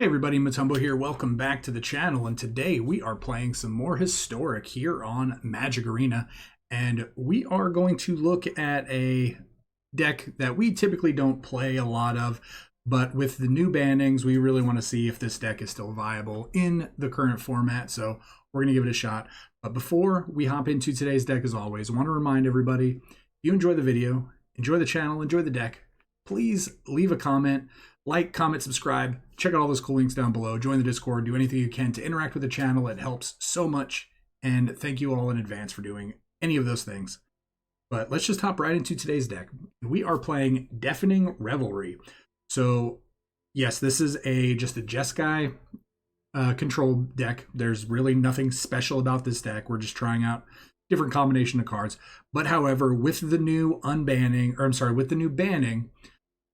Hey everybody, Motumbo here. Welcome back to the channel, and today we are playing some more Historic here on Magic Arena, and we are going to look at a deck that we typically don't play a lot of, but with the new bannings, we really want to see if this deck is still viable in the current format, so we're going to give it a shot. But before we hop into today's deck, as always, I want to remind everybody, if you enjoy the video, enjoy the channel, enjoy the deck, please leave a comment. Like, comment, subscribe, check out all those cool links down below, join the Discord, do anything you can to interact with the channel. It helps so much, and thank you all in advance for doing any of those things. But let's just hop right into today's deck. We are playing Deafening Revelry. So, yes, this is just a Jeskai control deck. There's really nothing special about this deck. We're just trying out different combination of cards. But however, with the new with the new banning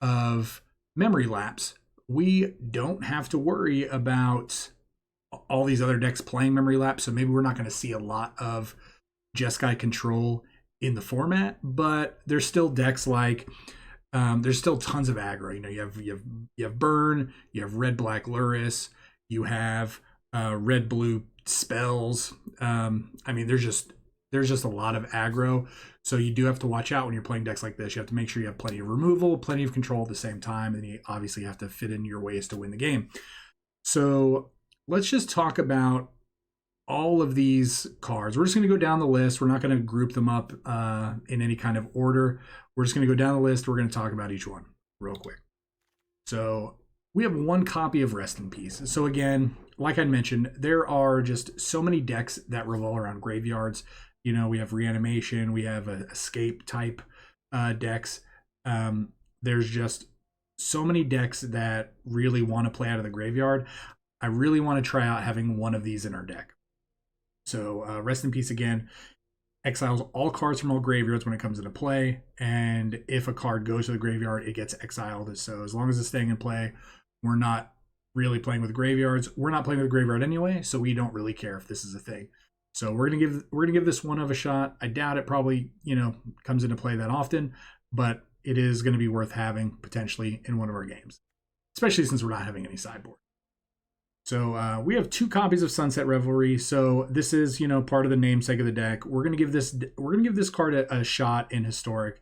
of Memory Lapse, we don't have to worry about all these other decks playing Memory Lapse, so maybe we're not going to see a lot of Jeskai control in the format, but there's still decks like there's still tons of aggro. You know, you have Burn, you have red black Luris, you have red blue spells. I mean, there's just a lot of aggro. So you do have to watch out when you're playing decks like this. You have to make sure you have plenty of removal, plenty of control at the same time, and you obviously have to fit in your ways to win the game. So let's just talk about all of these cards. We're just going to go down the list. We're not going to group them up in any kind of order. We're just going to go down the list. We're going to talk about each one real quick. So we have one copy of Rest in Peace. So again, like I mentioned, there are just so many decks that revolve around graveyards. You know, we have Reanimation, we have escape type decks. There's just so many decks that really want to play out of the graveyard. I really want to try out having one of these in our deck. So Rest in Peace again exiles all cards from all graveyards when it comes into play, and if a card goes to the graveyard, it gets exiled. So as long as it's staying in play, we're not really playing with graveyards. We're not playing with the graveyard anyway, so we don't really care if this is a thing. So we're gonna give this one of a shot. I doubt it probably, you know, comes into play that often, but it is going to be worth having potentially in one of our games, especially since we're not having any sideboard. So we have two copies of Sunset Revelry. So this is, you know, part of the namesake of the deck. We're gonna give this card a shot in Historic.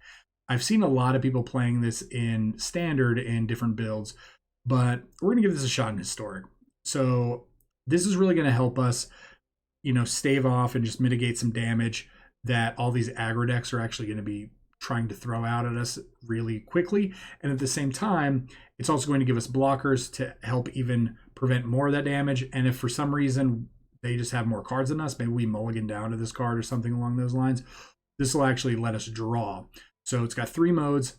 I've seen a lot of people playing this in Standard in different builds, but we're gonna give this a shot in Historic. So this is really gonna help us, you know, stave off and just mitigate some damage that all these aggro decks are actually going to be trying to throw out at us really quickly. And at the same time, it's also going to give us blockers to help even prevent more of that damage. And if for some reason they just have more cards than us, maybe we mulligan down to this card or something along those lines, this will actually let us draw. So it's got 3 modes,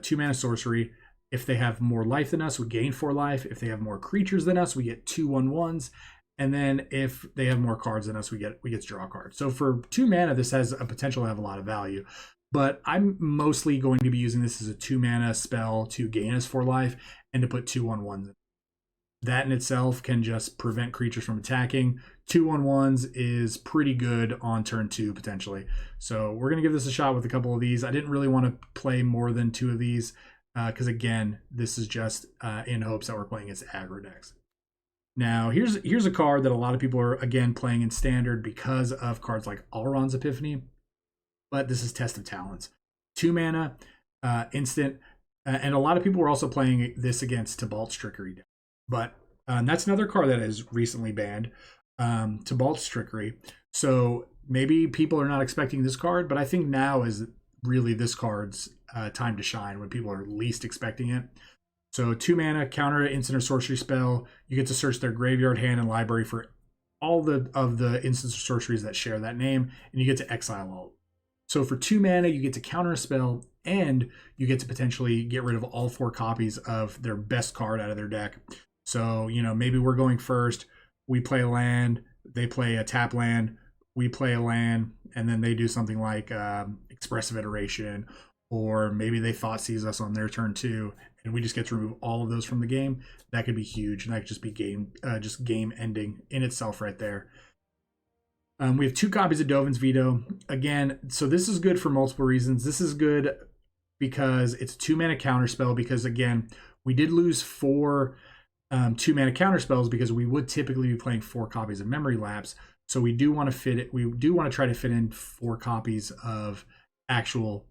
2 mana sorcery. If they have more life than us, we gain 4 life. If they have more creatures than us, we get 2 1/1s. And then if they have more cards than us, we get to draw a card. So for 2 mana, this has a potential to have a lot of value. But I'm mostly going to be using this as a 2 mana spell to gain us 4 life and to put 2 1/1s in. That in itself can just prevent creatures from attacking. 2 1/1s is pretty good on turn 2 potentially. So we're going to give this a shot with a couple of these. I didn't really want to play more than 2 of these because again, this is just in hopes that we're playing against aggro decks. Now, here's a card that a lot of people are, again, playing in Standard because of cards like Alron's Epiphany, but this is Test of Talents. 2 mana, instant, and a lot of people were also playing this against Tybalt's Trickery deck. But that's another card that is recently banned, Tybalt's Trickery. So maybe people are not expecting this card, but I think now is really this card's time to shine when people are least expecting it. So 2 mana, counter instant or sorcery spell. You get to search their graveyard, hand, and library for all of the instants or sorceries that share that name, and you get to exile all. So for 2 mana, you get to counter a spell, and you get to potentially get rid of all 4 copies of their best card out of their deck. So, you know, maybe we're going first. We play a land, they play a tap land, we play a land, and then they do something like Expressive Iteration, or maybe they Thought Seize us on their turn 2, and we just get to remove all of those from the game. That could be huge, and that could just be game ending in itself right there. We have 2 copies of Dovin's Veto. Again, so this is good for multiple reasons. This is good because it's a 2 mana counter spell because, again, we did lose 4 2 mana counter spells because we would typically be playing 4 copies of Memory Lapse. So we do want to fit it. We do want to try to fit in 4 copies of actual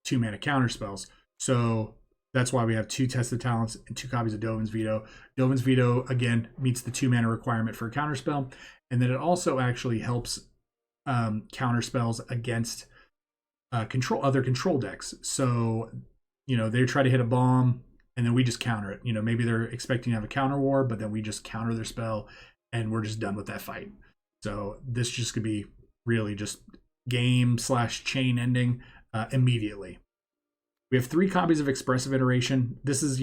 2 mana counter spells. So that's why we have 2 Tested Talents and 2 copies of Dovin's Veto. Dovin's Veto, again, meets the 2 mana requirement for a counter spell. And then it also actually helps counter spells against other control decks. So, they try to hit a bomb and then we just counter it. Maybe they're expecting to have a counter war, but then we just counter their spell and we're just done with that fight. So this just could be really just game/chain ending immediately. We have 3 copies of Expressive Iteration. This is,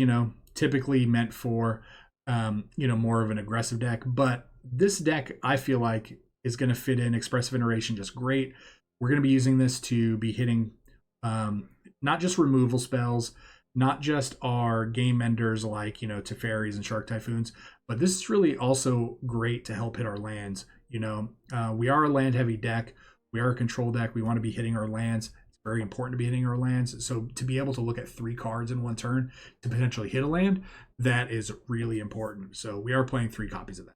typically meant for, more of an aggressive deck. But this deck, I feel like, is going to fit in Expressive Iteration just great. We're going to be using this to be hitting not just removal spells, not just our game enders like, Teferis and Shark Typhoons, but this is really also great to help hit our lands. We are a land-heavy deck. We are a control deck. We want to be hitting our lands. Very important to be hitting our lands. So to be able to look at 3 cards in one turn to potentially hit a land, that is really important. So we are playing 3 copies of that.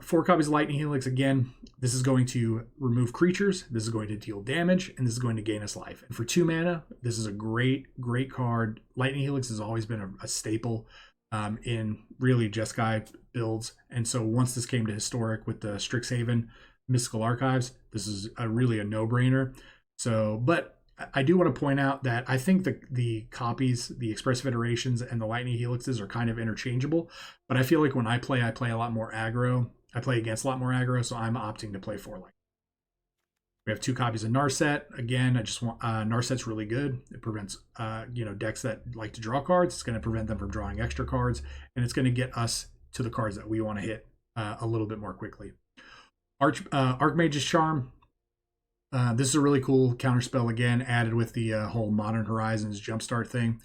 4 copies of Lightning Helix. Again, this is going to remove creatures. This is going to deal damage, and this is going to gain us life. And for 2 mana, this is a great card. Lightning Helix has always been a staple in really Jeskai builds. And so once this came to Historic with the Strixhaven Mystical Archives, this is really a no-brainer. So, but I do want to point out that I think the copies, the Expressive Iterations and the Lightning Helixes are kind of interchangeable, but I feel like when I play a lot more aggro. I play against a lot more aggro, so I'm opting to play 4 Lightning. We have 2 copies of Narset. Again, I just want Narset's really good. It prevents decks that like to draw cards. It's going to prevent them from drawing extra cards, and it's going to get us to the cards that we want to hit a little bit more quickly. Archmage's Charm. This is a really cool counterspell, again, added with the whole Modern Horizons jumpstart thing.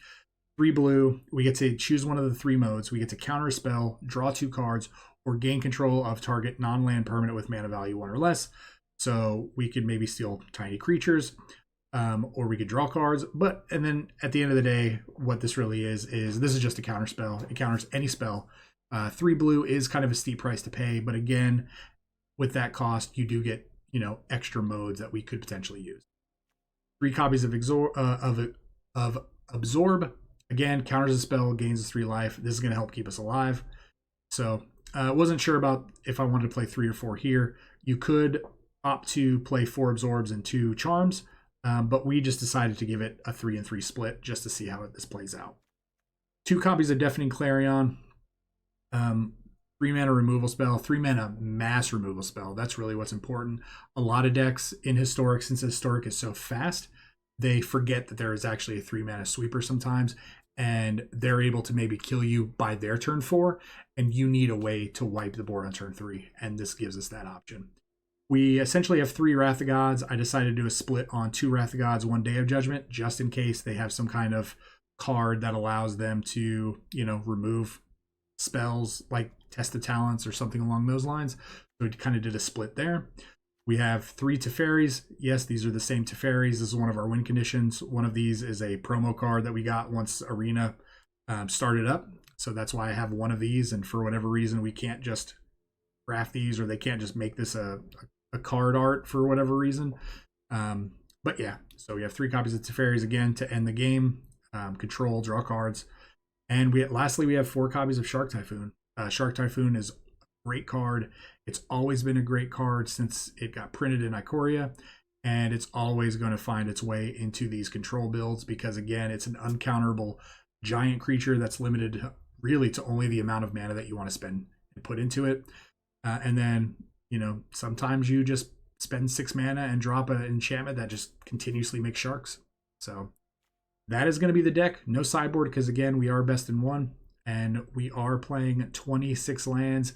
3 blue, we get to choose one of the 3 modes. We get to counter a spell, draw 2 cards, or gain control of target non-land permanent with mana value 1 or less. So we could maybe steal tiny creatures, or we could draw cards. And then at the end of the day, what this really is this is just a counter spell. It counters any spell. 3 blue is kind of a steep price to pay, but again, with that cost, you do get extra modes that we could potentially use. 3 copies of Absorb. Again, counters a spell, gains us 3 life. This is going to help keep us alive. So I wasn't sure about if I wanted to play 3 or 4 here. You could opt to play 4 Absorbs and 2 Charms, but we just decided to give it a 3 and 3 split just to see how this plays out. 2 copies of Deafening Clarion. 3 mana removal spell, 3 mana mass removal spell. That's really what's important. A lot of decks in Historic, since Historic is so fast, they forget that there is actually a 3 mana sweeper sometimes, and they're able to maybe kill you by their turn 4, and you need a way to wipe the board on turn 3, and this gives us that option. We essentially have 3 Wrath of Gods. I decided to do a split on 2 Wrath of Gods, 1 Day of Judgment, just in case they have some kind of card that allows them to, remove spells like Tested Talents or something along those lines. So we kind of did a split there. We have 3 Teferis. Yes, these are the same Teferis. This is one of our win conditions. One of these is a promo card that we got once Arena started up. So that's why I have one of these. And for whatever reason, we can't just craft these, or they can't just make this a card art for whatever reason. But yeah, so we have 3 copies of Teferis again to end the game. Control, draw cards. And lastly, we have 4 copies of Shark Typhoon. Shark Typhoon is a great card. It's always been a great card since it got printed in Ikoria, and it's always going to find its way into these control builds because, again, it's an uncounterable giant creature that's limited really to only the amount of mana that you want to spend and put into it. And then, sometimes you just spend 6 mana and drop an enchantment that just continuously makes sharks. So that is going to be the deck. No sideboard because, again, we are best in 1. And we are playing 26 lands.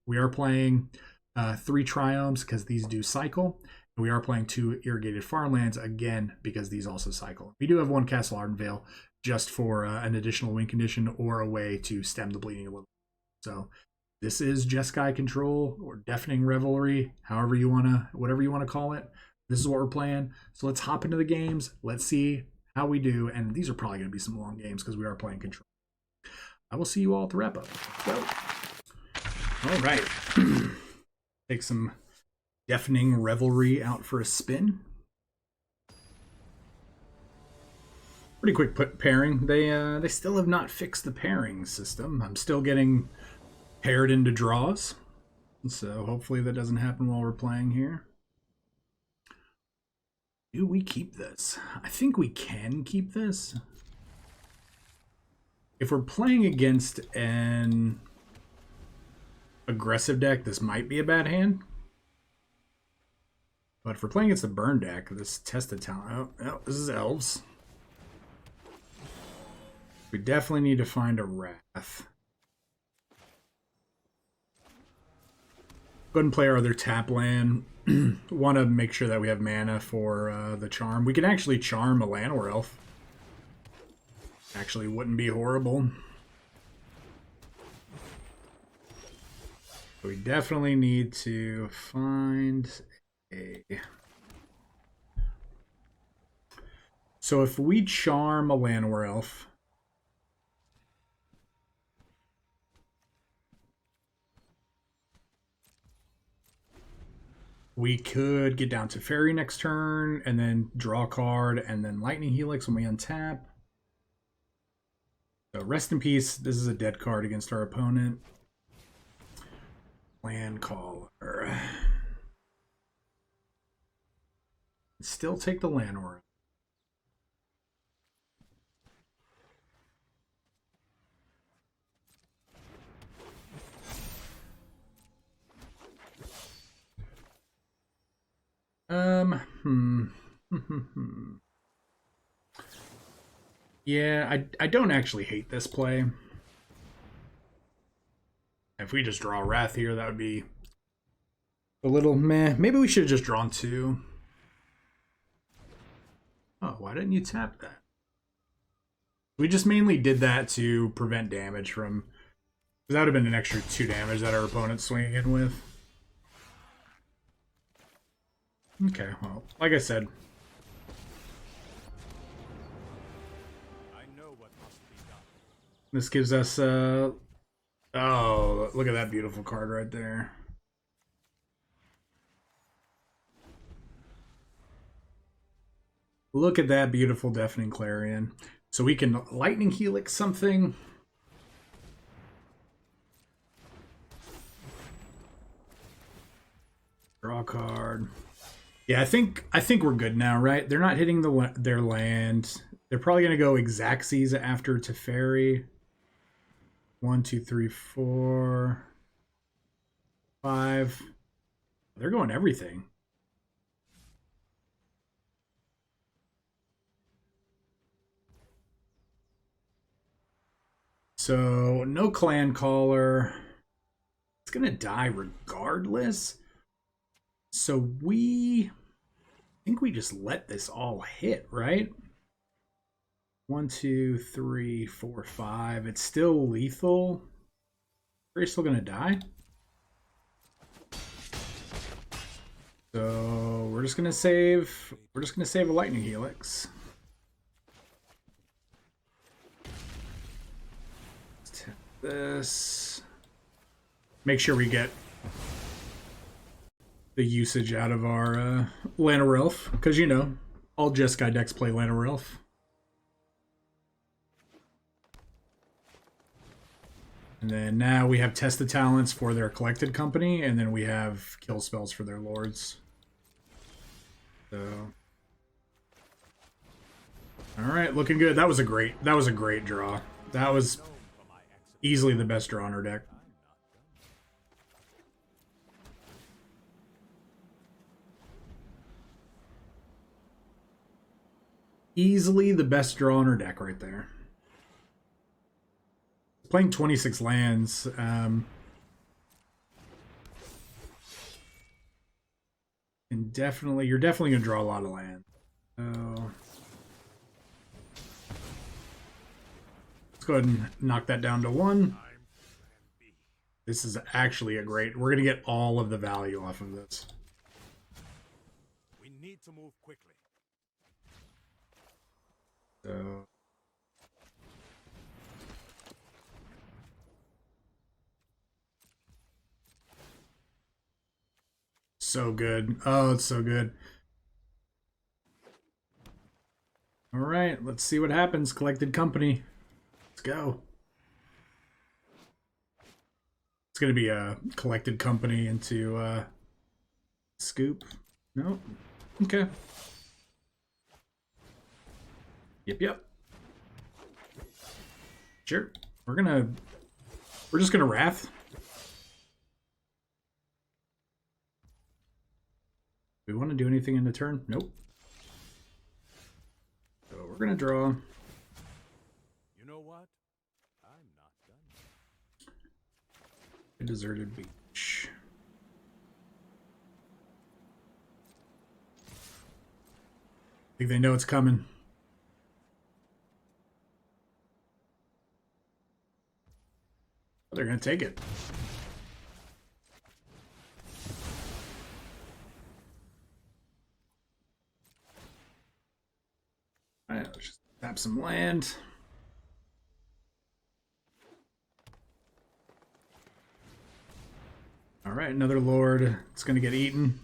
We are playing 3 Triomes because these do cycle. And we are playing 2 Irrigated Farmlands again because these also cycle. We do have 1 Castle Ardenvale just for an additional win condition or a way to stem the bleeding a little. So this is Jeskai Control or Deafening Revelry, whatever you want to call it. This is what we're playing. So let's hop into the games. Let's see how we do. And these are probably going to be some long games because we are playing Control. I will see you all at the wrap up. Go. All right. Take some Deafening Revelry out for a spin. Pretty quick pairing. They still have not fixed the pairing system. I'm still getting paired into draws. So hopefully that doesn't happen while we're playing here. Do we keep this? I think we can keep this. If we're playing against an aggressive deck, this might be a bad hand. But if we're playing against the burn deck, this tested talent. Oh, this is elves. We definitely need to find a wrath. Go ahead and play our other tap land. Want to make sure that we have mana for the charm. We can actually charm a Llanowar elf. Actually wouldn't be horrible. We definitely need to find a... So if we charm a Llanowar elf, we could get down to Fairy next turn, and then draw a card, and then Lightning Helix when we untap. So rest in peace. This is a dead card against our opponent. Land Caller. Still take the Llanowar. Yeah, I don't actually hate this play. If we just draw a Wrath here, that would be a little meh. Maybe we should have just drawn two. Oh, why didn't you tap that? We just mainly did that to prevent damage from... That would have been an extra 2 damage that our opponent's swinging in with. Okay, well, like I said. This gives us, oh, look at that beautiful card right there. Look at that beautiful Deafening Clarion. So we can Lightning Helix something. Draw a card. Yeah, I think we're good now, right? They're not hitting their land. They're probably gonna go Xaxes after Teferi. 1, 2, 3, 4, 5. They're going everything. So no Clan Caller. It's gonna die regardless. So I think we just let this all hit, right? 1, 2, 3, 4, 5. It's still lethal. Are you still gonna die? So we're just gonna save. We're just gonna save a Lightning Helix. Let's tap this. Make sure we get the usage out of our Llanowar Elf, because you know all Jeskai decks play Llanowar Elf. And then now we have tested talents for their collected company, and then we have kill spells for their lords. So, all right, looking good. That was a great draw. That was easily the best draw on our deck. Easily the best draw on our deck right there. Playing 26 lands. And you're definitely gonna draw a lot of land. So let's go ahead and knock that down to 1. This is actually a great. We're gonna get all of the value off of this. We need to move quickly. So so good. Oh, it's so good. All right, let's see what happens. Collected company. Let's go. It's going to be a collected company into scoop. No. Okay. Yep. Sure. We're just gonna Wrath. Do we want to do anything in the turn? Nope. So we're gonna draw. You know what? I'm not done. A deserted beach. I think they know it's coming. They're gonna take it. All right, let's just tap some land. All right, another lord. It's gonna get eaten.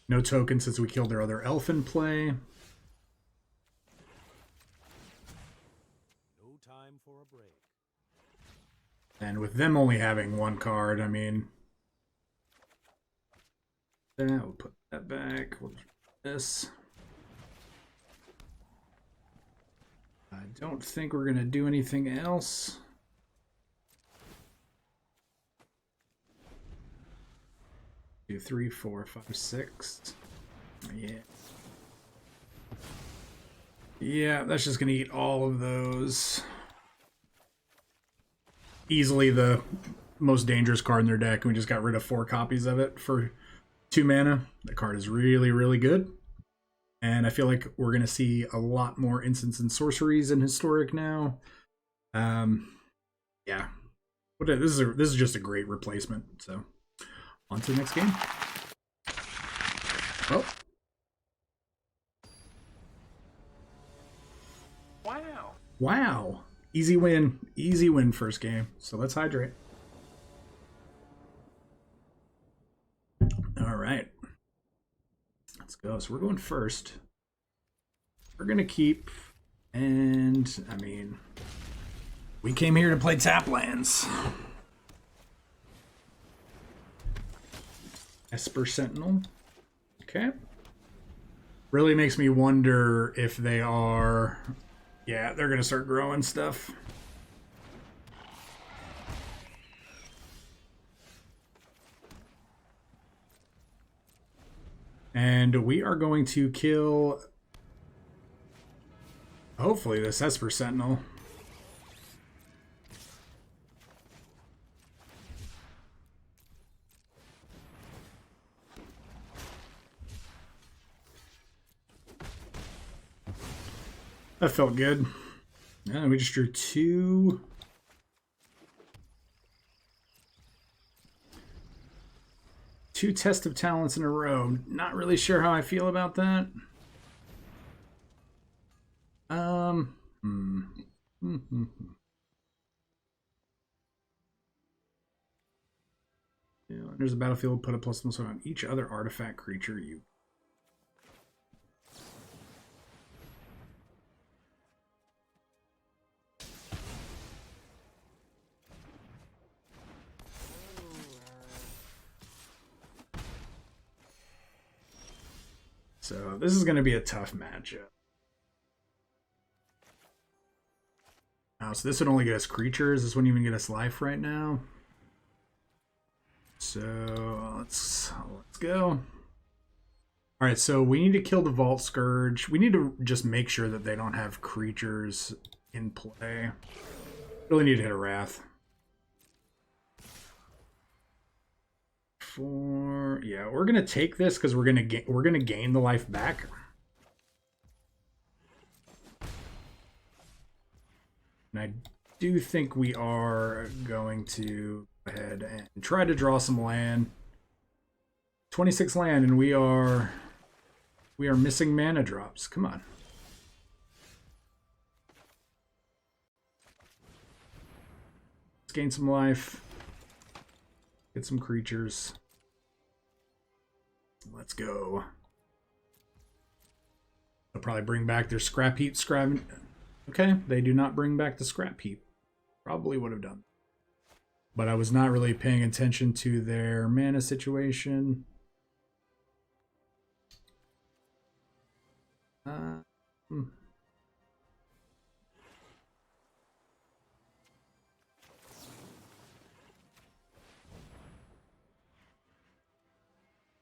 No token since we killed their other elf in play. No time for a break. And with them only having one card, I mean... We'll put that back. We'll do this. I don't think we're going to do anything else. 2, 3, 4, 5, 6. Yeah. Yeah, that's just going to eat all of those. Easily the most dangerous card in their deck. We just got rid of 4 copies of it for 2 mana. The card is really, really good. And I feel like we're going to see a lot more instants and sorceries in Historic now. Yeah. This is just a great replacement. So, on to the next game. Oh. Wow. Easy win. Easy win first game. So let's hydrate. All right. Let's go. So we're going first. We're going to keep. And, I mean, we came here to play tap lands. Esper Sentinel. Okay. Really makes me wonder if they are... Yeah, they're going to start growing stuff. And we are going to kill... Hopefully this Esper Sentinel. That felt good. Yeah, we just drew 2. Two Test of Talents in a row. Not really sure how I feel about that. Yeah, there's a battlefield. Put a +1 on each other artifact creature you. So this is going to be a tough matchup. Oh, so this would only get us creatures. This wouldn't even get us life right now. So let's go. All right, so we need to kill the Vault Scourge. We need to just make sure that they don't have creatures in play. Really need to hit a Wrath. 4. Yeah, we're gonna take this because we're gonna gain the life back. And I do think we are going to go ahead and try to draw some land. 26 land, and we are missing mana drops. Come on. gain some life. Get some creatures. Let's go. They'll probably bring back their scrap heap. Okay, they do not bring back the scrap heap. Probably would have done. But I was not really paying attention to their mana situation.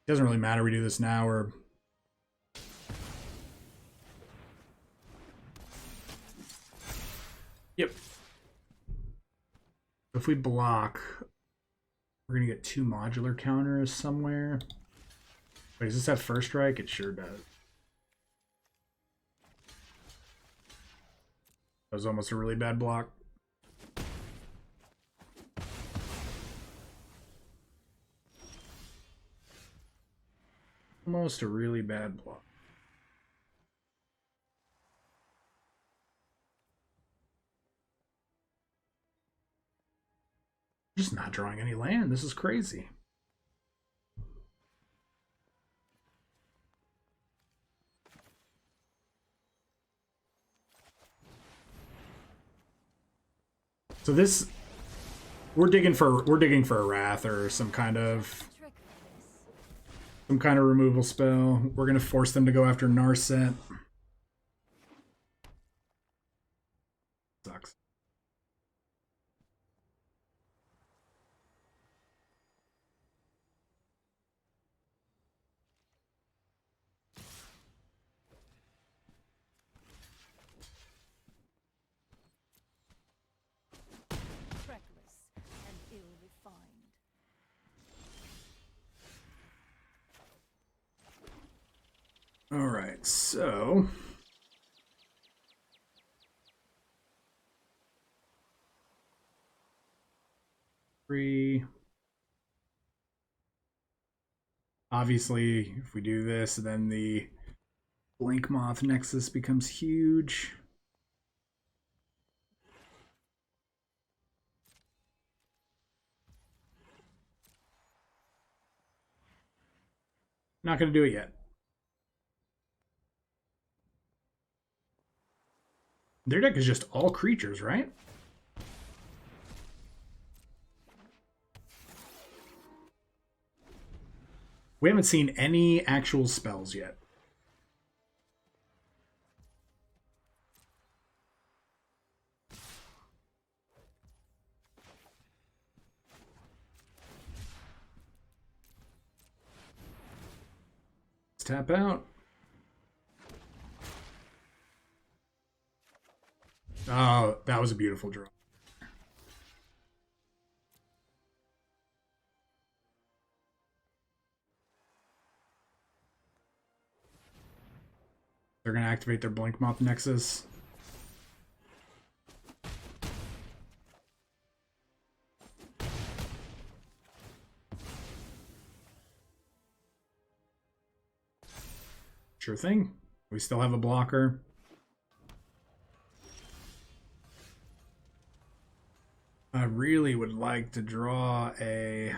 Doesn't really matter. We do this now or... Yep. If we block, we're going to get 2 modular counters somewhere. Wait, does this have first strike? It sure does. That was almost a really bad block. Almost a really bad block. Just not drawing any land. This is crazy. So this, we're digging for a wrath or some kind of removal spell. We're gonna force them to go after Narset. Sucks. All right, so obviously, if we do this, then the Blink Moth Nexus becomes huge. Not going to do it yet. Their deck is just all creatures, right? We haven't seen any actual spells yet. Let's tap out. Oh, that was a beautiful draw. They're going to activate their Blink Moth Nexus. Sure thing. We still have a blocker. I really would like to draw a...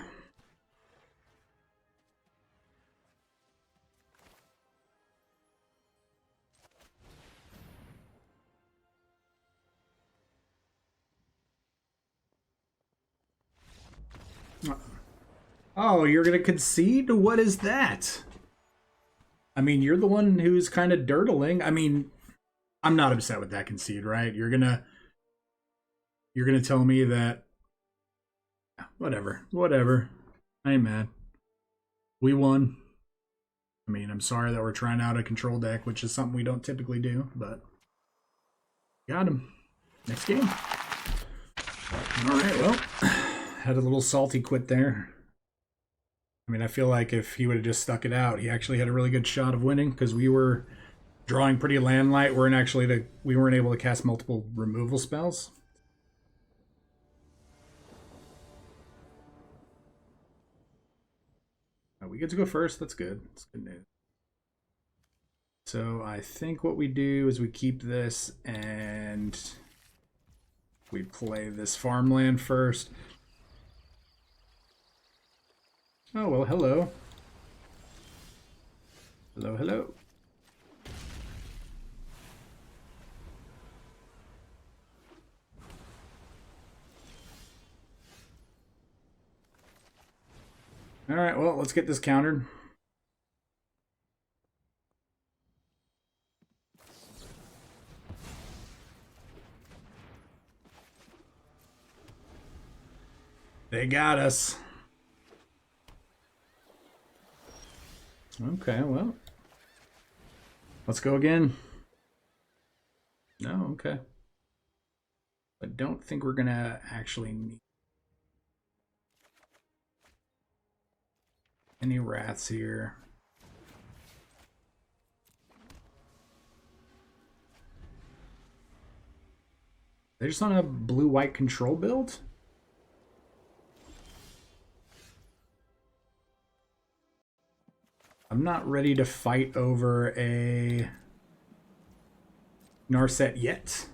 Oh, you're going to concede? What is that? I mean, you're the one who's kind of dirtling. I mean, I'm not upset with that concede, right? You're going to tell me that whatever. I ain't mad. We won. I mean, I'm sorry that we're trying out a control deck, which is something we don't typically do, but got him. Next game. All right, well, had a little salty quit there. I mean, I feel like if he would have just stuck it out, he actually had a really good shot of winning because we were drawing pretty land light. We weren't able to cast multiple removal spells. We get to go first. That's good. That's good news. So I think what we do is we keep this and We play this farmland first. Oh, well, hello. Hello, hello. All right, well, let's get this countered. They got us. Okay, well. Let's go again. No, okay. I don't think we're gonna actually need any wraths here. They're just on a blue-white control build? I'm not ready to fight over a Narset yet.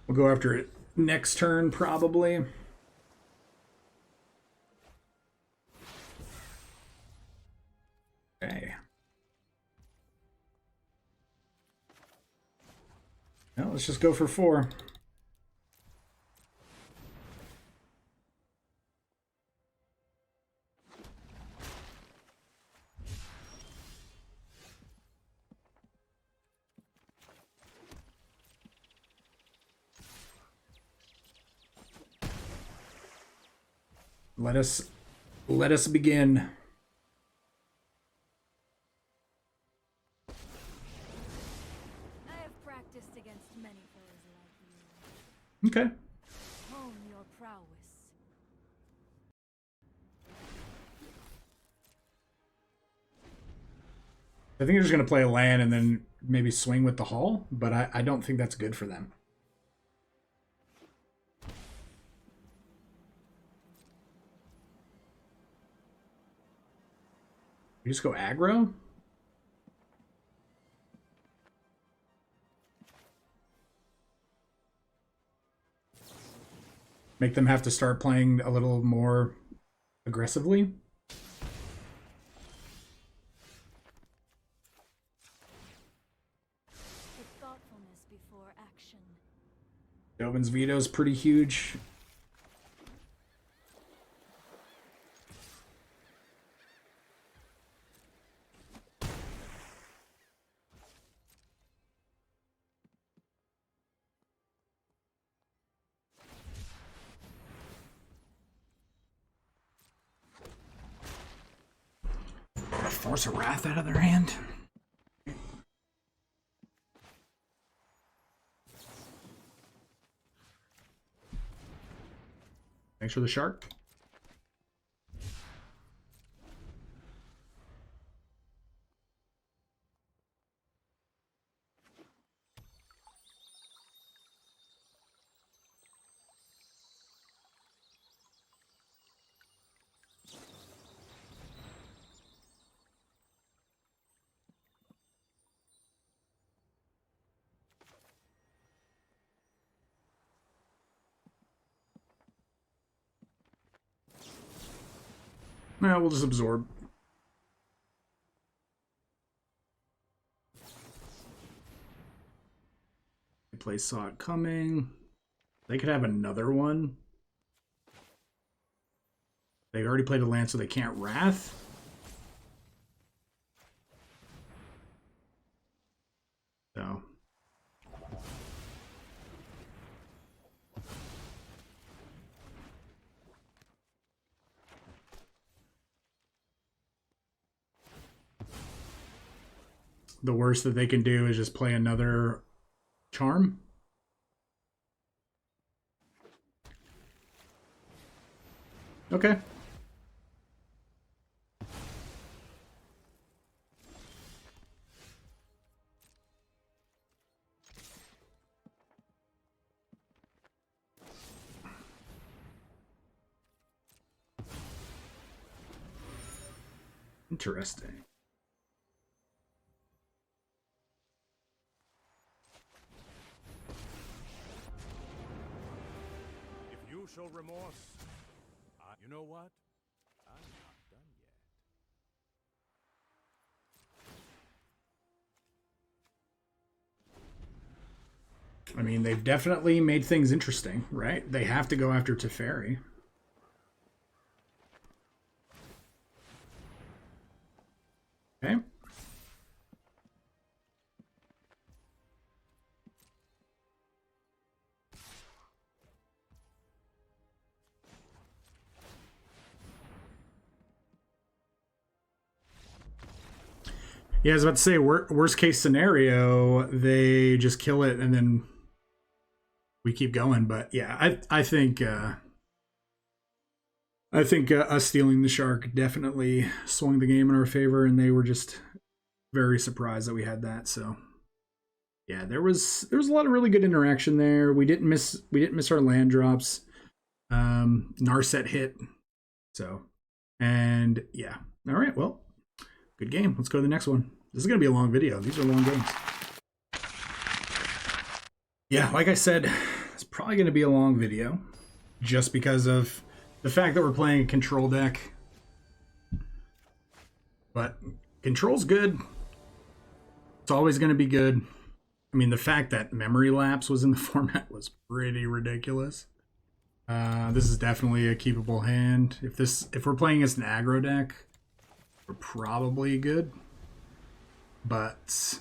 We'll go after it next turn, probably. Okay. Well, let's just go for 4. Let us begin. I have practiced against many foes like you. Okay. Hone your prowess. I think they're just going to play a land and then maybe swing with the haul, but I don't think that's good for them. You just go aggro? Make them have to start playing a little more aggressively? Put thoughtfulness before action. Dovin's veto is pretty huge. Force a Wrath out of their hand. Thanks for the shark. Nah, we'll just absorb. Play Saw It Coming. They could have another one. They already played a land, so they can't Wrath. So. The worst that they can do is just play another charm. Okay. Interesting. If you show remorse, you know what? I'm not done yet. I mean, they've definitely made things interesting, right? They have to go after Teferi. Okay. Yeah, I was about to say, worst case scenario, they just kill it and then we keep going. But yeah, I think us stealing the shark definitely swung the game in our favor, and they were just very surprised that we had that. So yeah, there was a lot of really good interaction there. We didn't miss our land drops. Narset hit. So, and yeah, all right, well. Good game. Let's go to the next one. This is going to be a long video. These are long games. Yeah, like I said, it's probably going to be a long video just because of the fact that we're playing a control deck. But control's good. It's always going to be good. I mean, the fact that Memory Lapse was in the format was pretty ridiculous. This is definitely a keepable hand. If we're playing as an aggro deck, we're probably good. But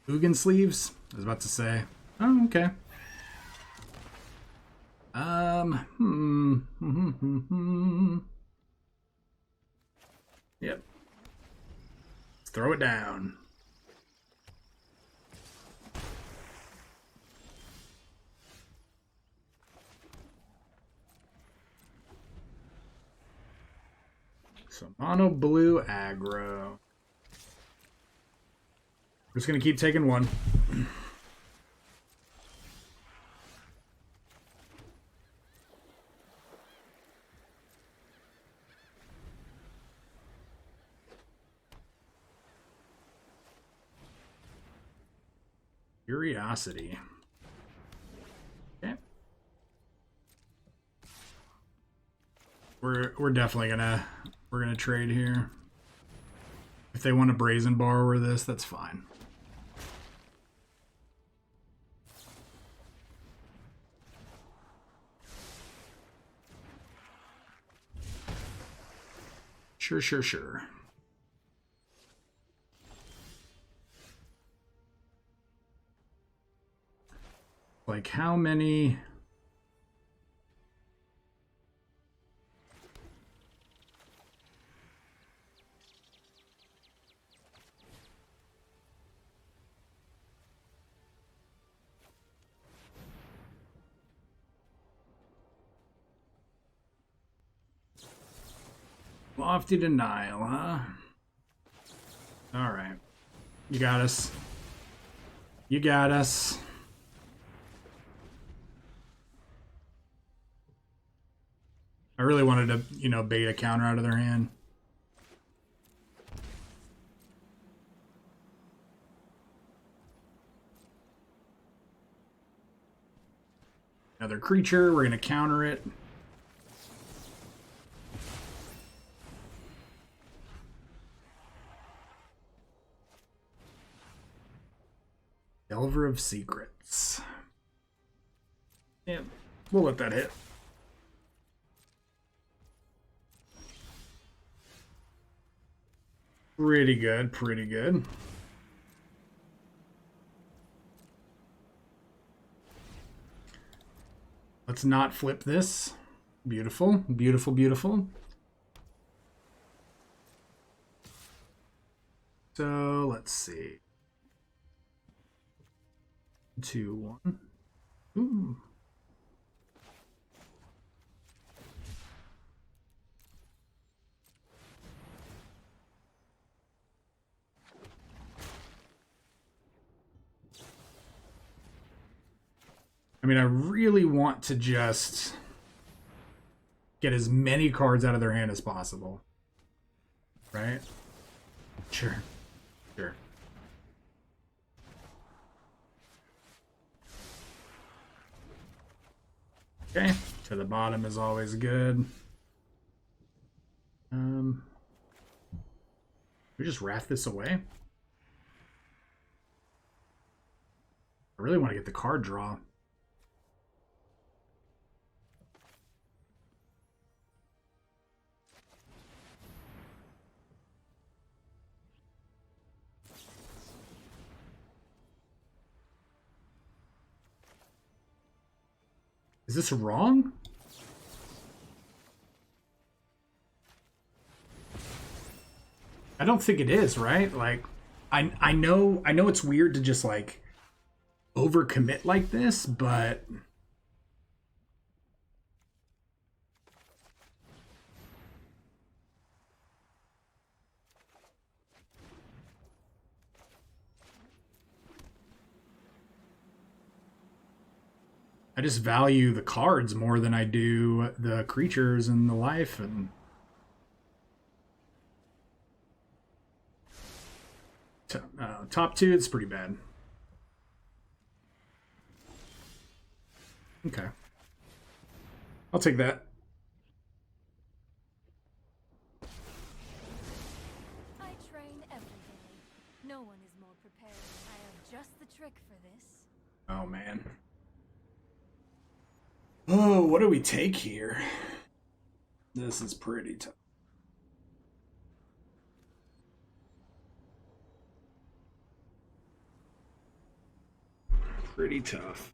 Ugin sleeves, I was about to say. Oh, okay. Yep. Let's throw it down. So mono blue aggro. We're just gonna keep taking one. Curiosity. Okay. We're definitely gonna trade here. If they want to brazen borrower this, that's fine. Sure. Like how many? Lofty denial, huh? All right. You got us. You got us. I really wanted to, bait a counter out of their hand. Another creature, we're going to counter it. Delver of Secrets. Yeah, we'll let that hit. Pretty good, pretty good. Let's not flip this. Beautiful, beautiful, beautiful. So let's see. 2, 1. Ooh. I mean, I really want to just get as many cards out of their hand as possible. Right? Sure. Sure. Okay, to the bottom is always good. We just wrath this away. I really want to get the card draw. Is this wrong? I don't think it is, right? Like, I know it's weird to just like overcommit like this, but I just value the cards more than I do the creatures and the life. And top two, it's pretty bad. Okay, I'll take that. I train every day. No one is more prepared. I have just the trick for this. Oh man. Oh, what do we take here? This is pretty tough. Pretty tough.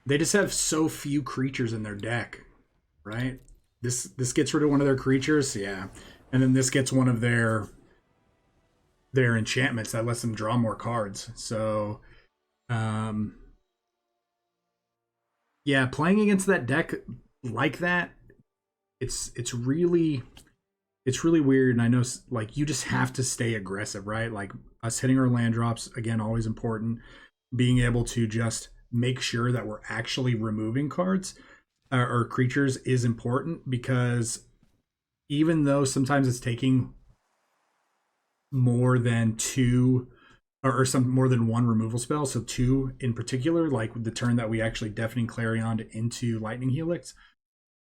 They just have so few creatures in their deck, right? This gets rid of one of their creatures, yeah. And then this gets one of their enchantments that lets them draw more cards. So yeah, playing against that deck like that, it's really weird. And I know like you just have to stay aggressive, right? Like us hitting our land drops, again, always important. Being able to just make sure that we're actually removing cards or creatures is important, because even though sometimes it's taking more than two or some more than one removal spell, so two in particular, like the turn that we actually Deafening Clarion into Lightning Helix,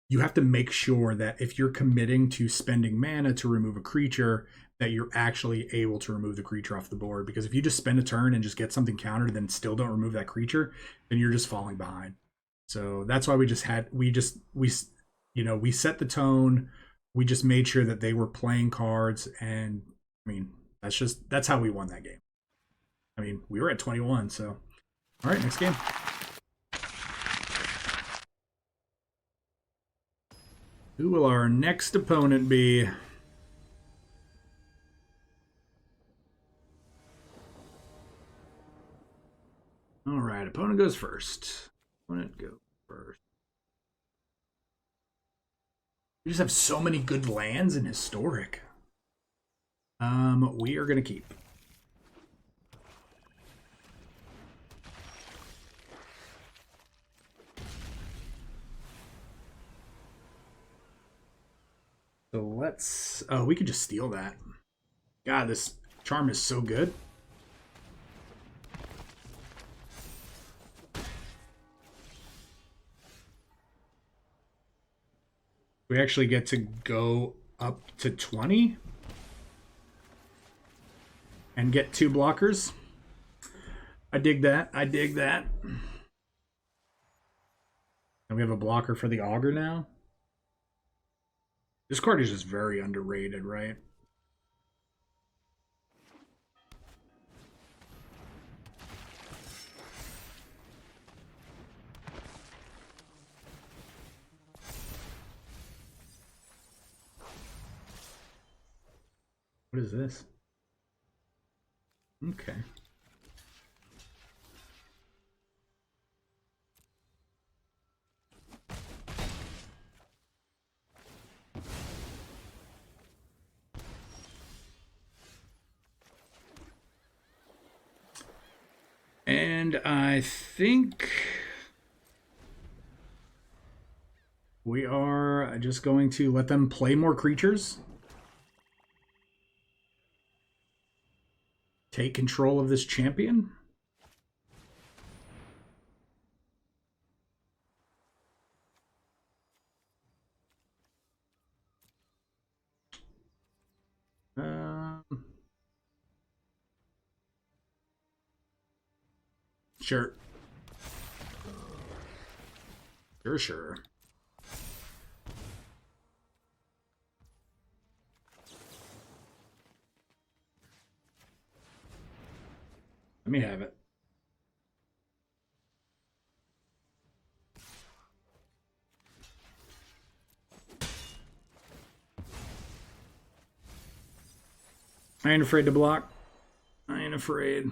you have to make sure that if you're committing to spending mana to remove a creature, that you're actually able to remove the creature off the board. Because if you just spend a turn and just get something countered and then still don't remove that creature, then you're just falling behind. So that's why we set the tone. We just made sure that they were playing cards, and I mean that's how we won that game. I mean, we were at 21, so all right, next game. Who will our next opponent be? All right, opponent goes first. Opponent go first. We just have so many good lands in Historic. We are gonna keep. So let's. Oh, we could just steal that. God, this charm is so good. We actually get to go up to 20 and get 2 blockers. I dig that. I dig that. And we have a blocker for the Augur now. This card is just very underrated, right? What is this? Okay. And I think we are just going to let them play more creatures. Take control of this champion. Sure. Sure. Let me have it. I ain't afraid to block. I ain't afraid.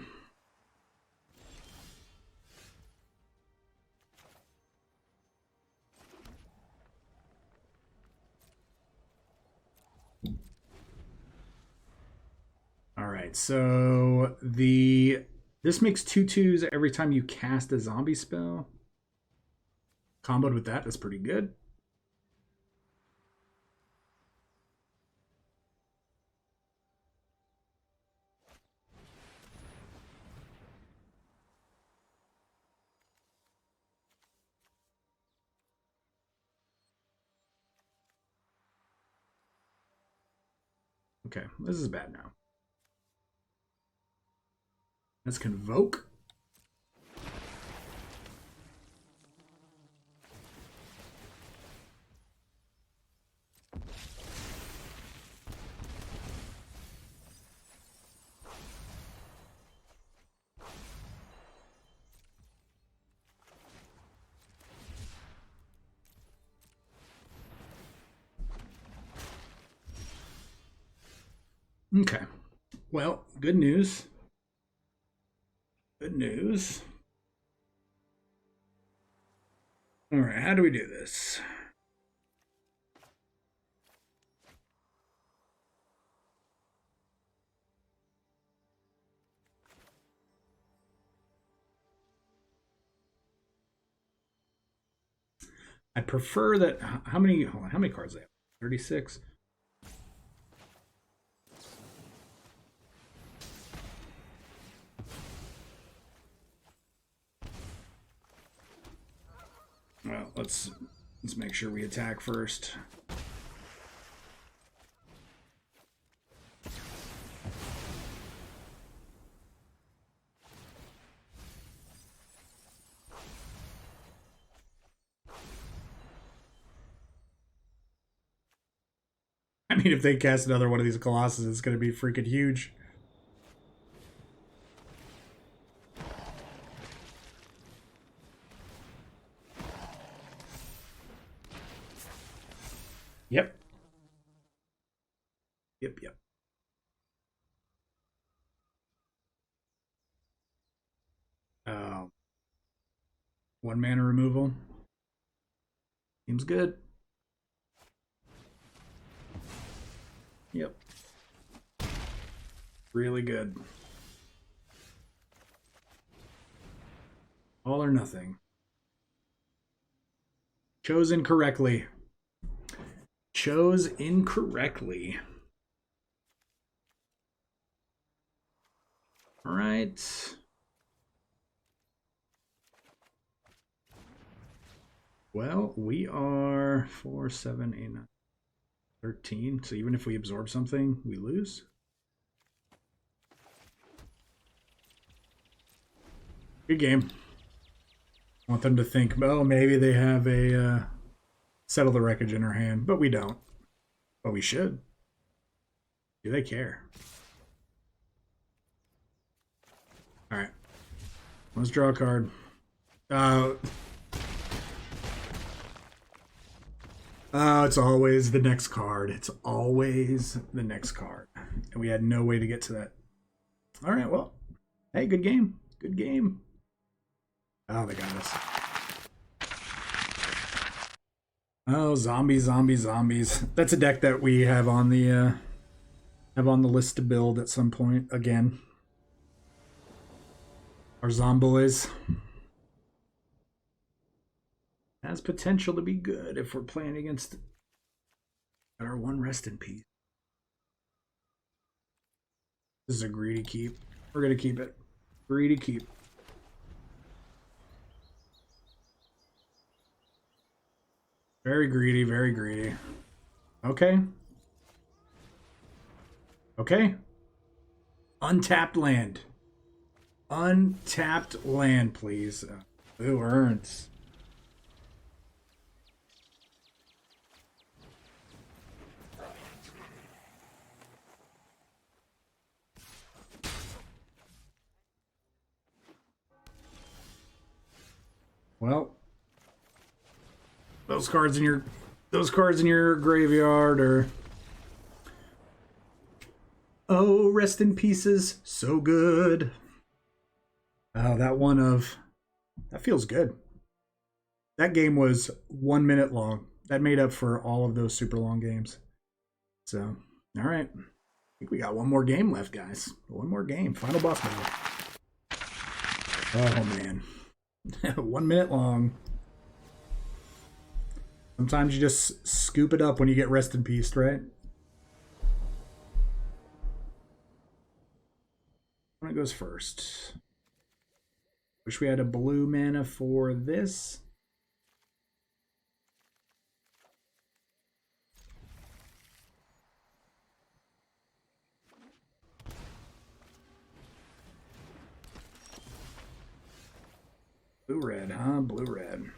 All right, so this makes 2/2s every time you cast a zombie spell. Comboed with that, that's pretty good. Okay, this is bad now. Let's convoke. Okay. Well, good news. Good news. All right, how do we do this? I prefer that. How many cards do they have? 36. Well, let's make sure we attack first. I mean, if they cast another one of these Colossus, it's going to be freaking huge. Yep. Yep. One mana removal. Seems good. Yep. Really good. All or nothing. Chose incorrectly. Chose incorrectly. All right. Well, we are 4, 7, 8, 9, 13. So even if we absorb something, we lose. Good game. I want them to think, oh, maybe they have a Settle the Wreckage in our hand, but we don't. But we should. Do they care? All right. Let's draw a card. It's always the next card. It's always the next card. And we had no way to get to that. All right, well. Hey, good game. Good game. Oh, they got us. Oh, zombies. That's a deck that we have on the list to build at some point again. Our zomboys has potential to be good if we're playing against our one rest in peace. This is a greedy keep. We're gonna keep it. Greedy keep. Very greedy, very greedy. Okay. Okay. Untapped land. Untapped land, please. Who earns? Well, those cards in your graveyard are, oh, rest in pieces. So good. Oh, that feels good. That game was 1 minute long. That made up for all of those super long games. So, all right. I think we got one more game left, guys. One more game. Final boss battle. Oh, man. 1 minute long. Sometimes you just scoop it up when you get rest in peace, right? When it goes first. Wish we had a blue mana for this. Blue-red, huh? Blue-red.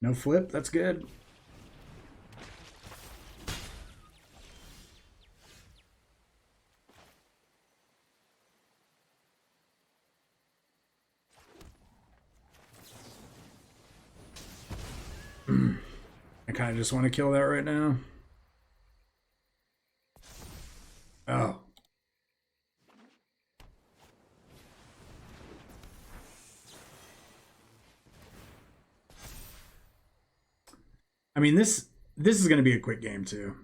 No flip? That's good. I kind of just want to kill that right now. Oh. I mean, this is going to be a quick game too.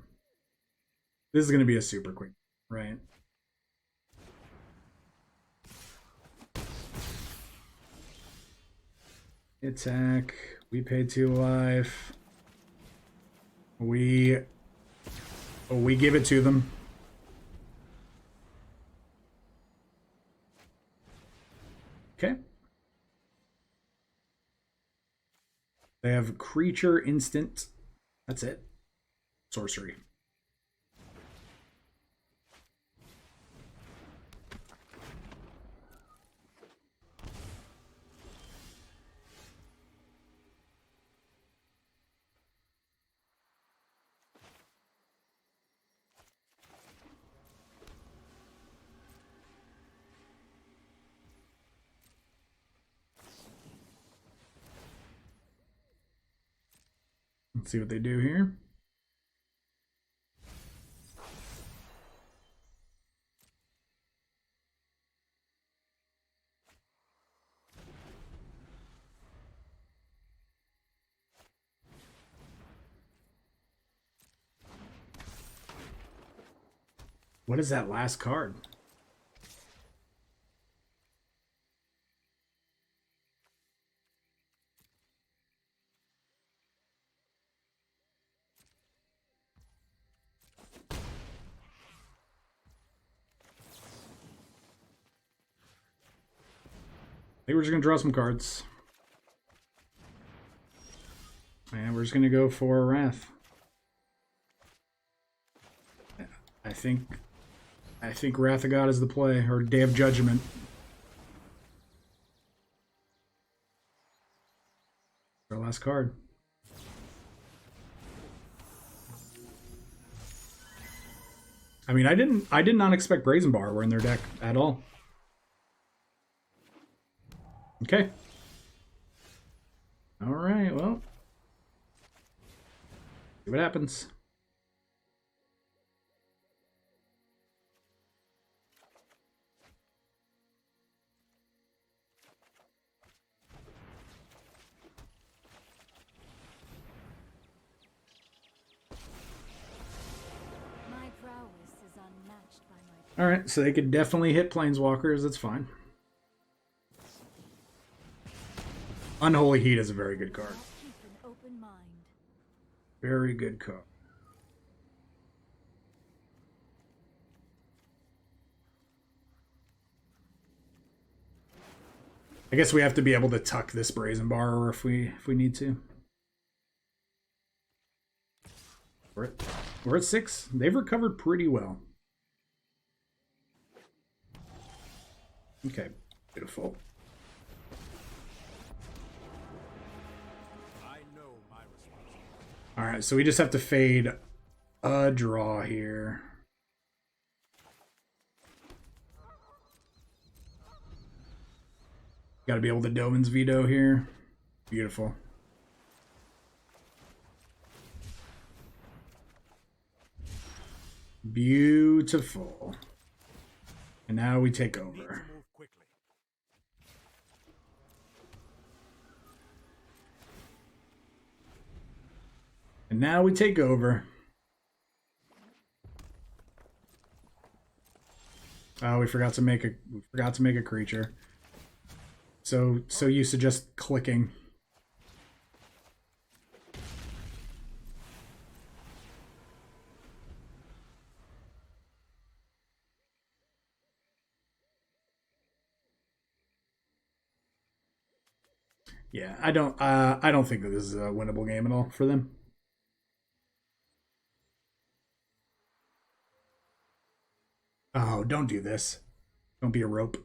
This is going to be a super quick, right? Attack. We pay 2 life. We give it to them. Okay. They have creature instant. That's it. Sorcery. Let's see what they do here. What is that last card? I think we're just going to draw some cards. And we're just going to go for Wrath. I think Wrath of God is the play, or Day of Judgment. Our last card. I mean, I did not expect Brazen Bar were in their deck at all. Okay. All right, well. See what happens. My prowess is All right, so they could definitely hit planeswalkers. That's fine. Unholy Heat is a very good card. Keep an open mind. Very good card. I guess we have to be able to tuck this Brazen Borrower if we need to. We're at 6. They've recovered pretty well. Okay, beautiful. I know my responsibility. All right, so we just have to fade a draw here. Got to be able to Doman's Veto here. Beautiful. Beautiful. And now we take over. Move quickly. And now we take over. Oh, we forgot to make a creature. So used to just clicking. Yeah, I don't think that this is a winnable game at all for them. Oh, don't do this. Don't be a rope.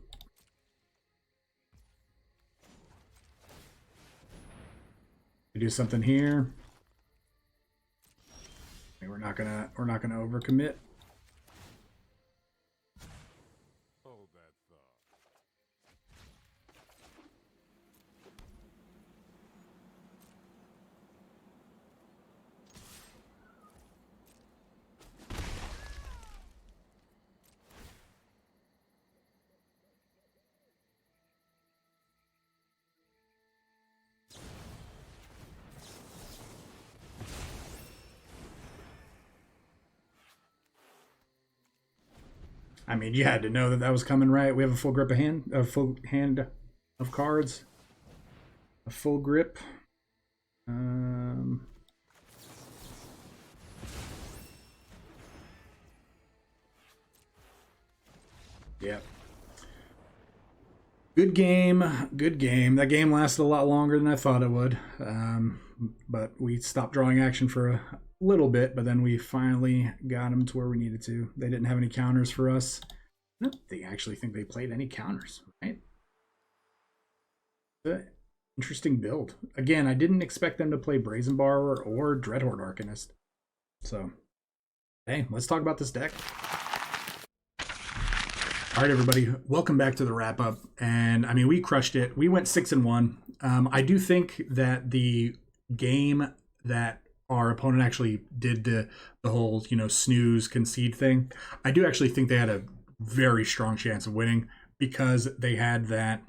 We do something here. We're not gonna overcommit. Hold that thought. I mean, you had to know that was coming, right? We have a full grip of hand, a full hand of cards, a full grip. Yeah. Good game. Good game. That game lasted a lot longer than I thought it would. But we stopped drawing action for a little bit, but then we finally got them to where we needed to. They didn't have any counters for us. I don't actually think they played any counters, right? Interesting build. Again, I didn't expect them to play Brazen Borrower or Dreadhorde Arcanist. So, hey, let's talk about this deck. All right, everybody, welcome back to the wrap up. And I mean, we crushed it. We went 6-1. I do think that the game that our opponent actually did the whole, snooze concede thing, I do actually think they had a very strong chance of winning because they had that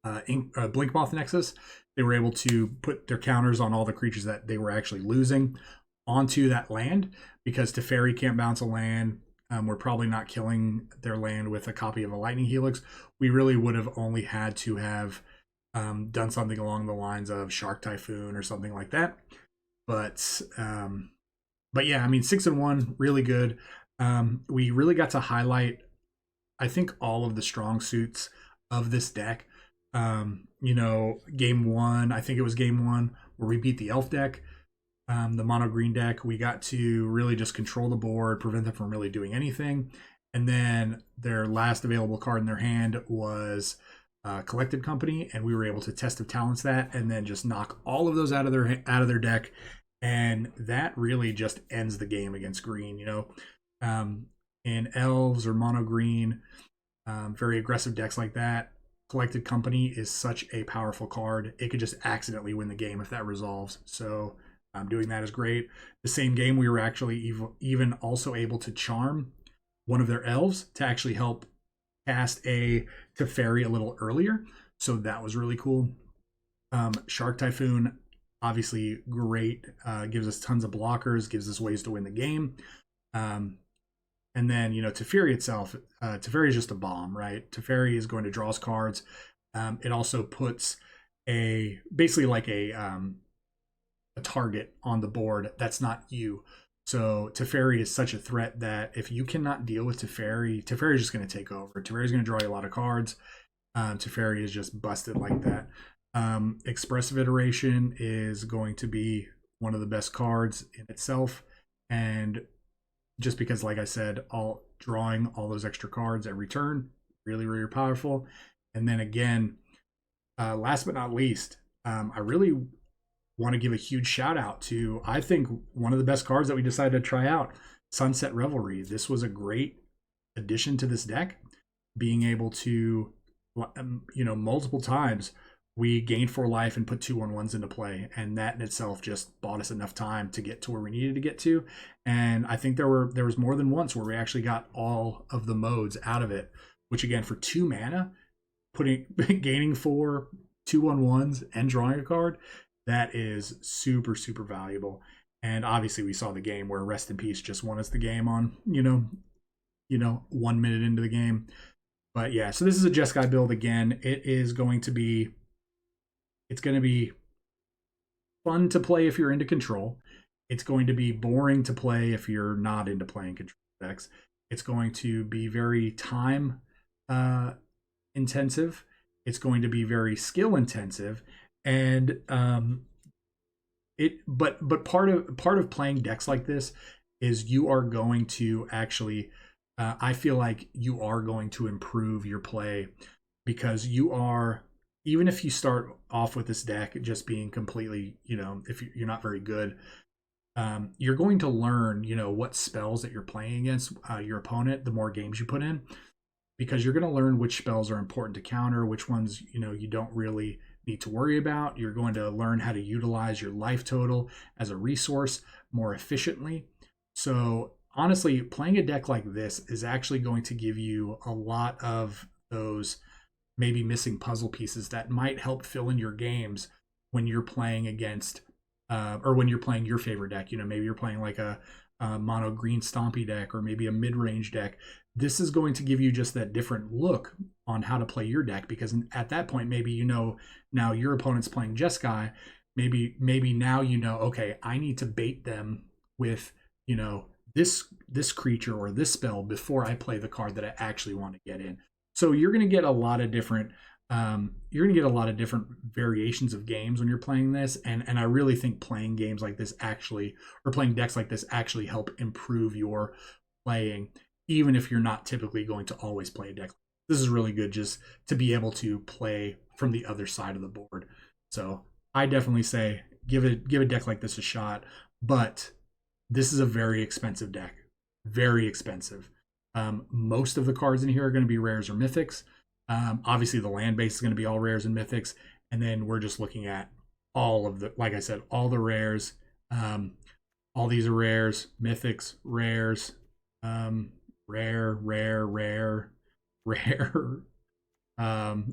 Blinkmoth Nexus. They were able to put their counters on all the creatures that they were actually losing onto that land because Teferi can't bounce a land. We're probably not killing their land with a copy of a Lightning Helix. We really would have only had to have done something along the lines of Shark Typhoon or something like that. But yeah, I mean, 6-1, really good. We really got to highlight, I think, all of the strong suits of this deck. Game one, I think it was game one where we beat the Elf deck. The mono green deck, we got to really just control the board, prevent them from really doing anything. And then their last available card in their hand was Collected Company, and we were able to test of talents that, and then just knock all of those out of their deck, and that really just ends the game against green. In elves or mono green, very aggressive decks like that, Collected Company is such a powerful card. It could just accidentally win the game if that resolves. So doing that is great. The same game, we were actually even also able to charm one of their elves to actually help cast a Teferi a little earlier. So that was really cool. Shark Typhoon, obviously great. Gives us tons of blockers, gives us ways to win the game. And then, Teferi itself, Teferi is just a bomb, right? Teferi is going to draw us cards. It also puts basically like a target on the board that's not you. So Teferi is such a threat that if you cannot deal with Teferi, Teferi is just going to take over. Teferi is going to draw you a lot of cards. Teferi is just busted like that. Expressive Iteration is going to be one of the best cards in itself. And just because, like I said, drawing all those extra cards every turn, really, really powerful. And then again, last but not least, I really want to give a huge shout out to, I think, one of the best cards that we decided to try out, Sunset Revelry. This was a great addition to this deck, being able to, multiple times we gained 4 life and put 2/1/1s into play, and that in itself just bought us enough time to get to where we needed to get to. And I think there was more than once where we actually got all of the modes out of it, which again, for 2 mana, gaining 4 2/1/1s and drawing a card, that is super, super valuable. And obviously we saw the game where Rest in Peace just won us the game on 1 minute into the game. But yeah, so this is a Jeskai build again. It's going to be fun to play if you're into control. It's going to be boring to play if you're not into playing control decks. It's going to be very time intensive. It's going to be very skill intensive. And but part of playing decks like this is you are going to actually I feel like you are going to improve your play, because even if you start off with this deck just being completely, if you're not very good, you're going to learn, what spells that you're playing against your opponent the more games you put in, because you're going to learn which spells are important to counter, which ones, you don't really need to worry about. You're going to learn how to utilize your life total as a resource more efficiently. So honestly, playing a deck like this is actually going to give you a lot of those maybe missing puzzle pieces that might help fill in your games when you're playing against or when you're playing your favorite deck. Maybe you're playing like a mono green stompy deck, or maybe a mid-range deck. This is going to give you just that different look on how to play your deck, because at that point, maybe now your opponent's playing Jeskai. Maybe now okay, I need to bait them with this creature or this spell before I play the card that I actually want to get in. So you're going to get a lot of different variations of games when you're playing this, and I really think playing games like this playing decks like this actually help improve your playing, even if you're not typically going to always play a deck. This is really good just to be able to play from the other side of the board. So I definitely say give a deck like this a shot, but this is a very expensive deck, very expensive. Most of the cards in here are going to be rares or mythics. Obviously the land base is going to be all rares and mythics, and then we're just looking at all of the, like I said, all the rares. All these are rares, mythics, rares, rare.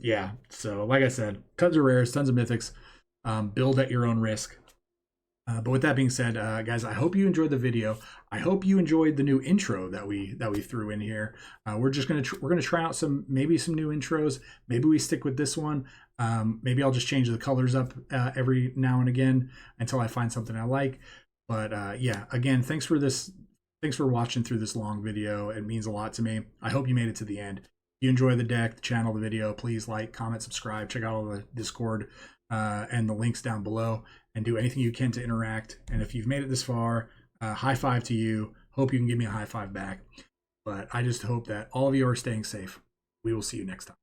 Yeah, so like I said, tons of rares, tons of mythics. Build at your own risk. But with that being said, guys, I hope you enjoyed the video. I hope you enjoyed the new intro that we threw in here. We're gonna try out some new intros. Maybe we stick with this one. Maybe I'll just change the colors up every now and again until I find something I like. But yeah, again, thanks for watching through this long video. It means a lot to me. I hope you made it to the end. If you enjoy the deck, the channel, the video, please like, comment, subscribe, check out all the Discord and the links down below, and do anything you can to interact. And if you've made it this far, high five to you. Hope you can give me a high five back. But I just hope that all of you are staying safe. We will see you next time.